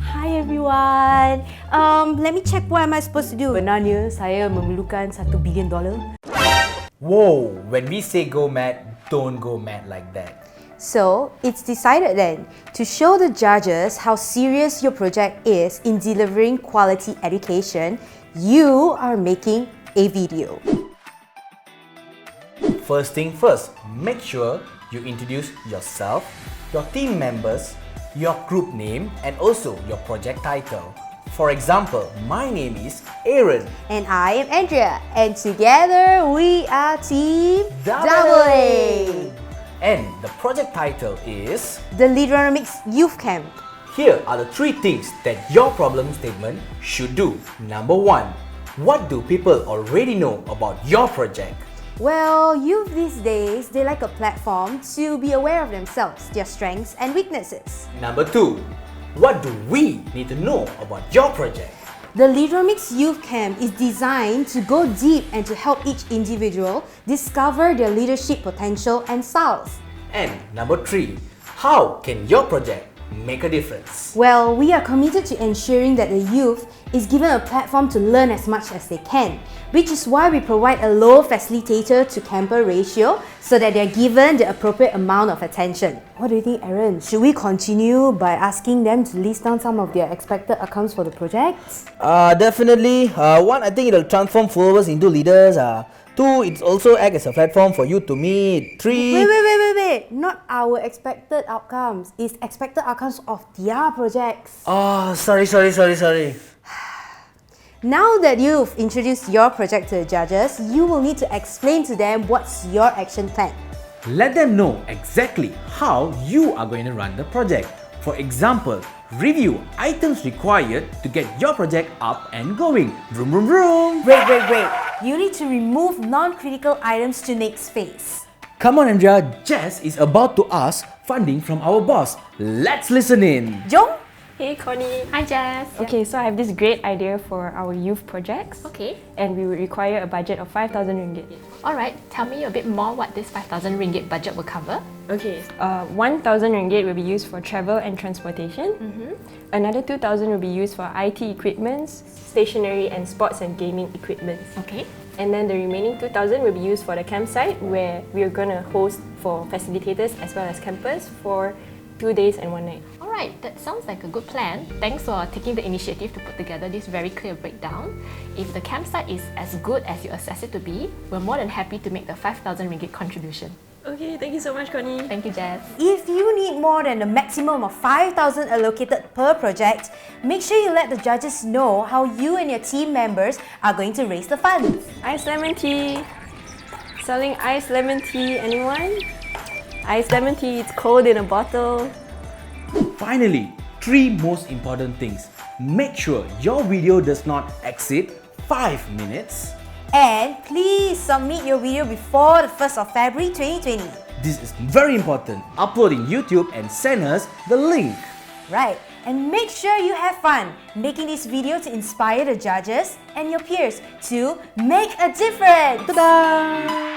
Hi everyone. Let me check what am I supposed to do. Benarnya saya memerlukan $1 billion. Whoa, when we say go mad, don't go mad like that. So, it's decided then to show the judges how serious your project is in delivering quality education, you are making a video. First thing first, make sure you introduce yourself, your team members, your group name, and also your project title. For example, my name is Aaron. And I am Andrea, and together we are Team Double A. And the project title is... The Leaderonomics Youth Camp. Here are the 3 things that your problem statement should do. Number 1, what do people already know about your project? Well, youth these days, they like a platform to be aware of themselves, their strengths and weaknesses. Number 2, what do we need to know about your project? The Leaderonomics Youth Camp is designed to go deep and to help each individual discover their leadership potential and styles. And number 3, how can your project make a difference? Well, we are committed to ensuring that the youth is given a platform to learn as much as they can, which is why we provide a low facilitator to camper ratio so that they're given the appropriate amount of attention. What do you think, Aaron? Should we continue by asking them to list down some of their expected outcomes for the projects? Definitely. One, I think it'll transform followers into leaders. 2, it's also act as a platform for you to meet. 3... Wait. Not our expected outcomes. It's expected outcomes of their projects. Oh, sorry. Now that you've introduced your project to the judges, you will need to explain to them what's your action plan. Let them know exactly how you are going to run the project. For example, review items required to get your project up and going. Vroom vroom vroom! Wait. You need to remove non-critical items to make space. Come on Andrea, Jess is about to ask funding from our boss. Let's listen in. Jom? Hey Connie. Hi Jess. Okay, so I have this great idea for our youth projects. Okay. And we would require a budget of 5,000 ringgit. Alright, tell me a bit more what this 5,000 ringgit budget will cover. Okay. 1,000 ringgit will be used for travel and transportation. Another 2,000 will be used for IT equipments, stationery and sports and gaming equipments. Okay. And then the remaining 2,000 will be used for the campsite where we are going to host for facilitators as well as campers for 2 days and 1 night. Alright, that sounds like a good plan. Thanks for taking the initiative to put together this very clear breakdown. If the campsite is as good as you assess it to be, we're more than happy to make the 5,000 ringgit contribution. Okay, thank you so much, Connie. Thank you, Jess. If you need more than the maximum of 5,000 allocated per project, make sure you let the judges know how you and your team members are going to raise the funds. Iced lemon tea. Selling iced lemon tea, anyone? Iced lemon tea, it's cold in a bottle. Finally, 3 most important things. Make sure your video does not exceed 5 minutes. And please submit your video before the 1st of February 2020. This is very important. Upload in YouTube and send us the link. Right, and make sure you have fun making this video to inspire the judges and your peers to make a difference. Ta-da!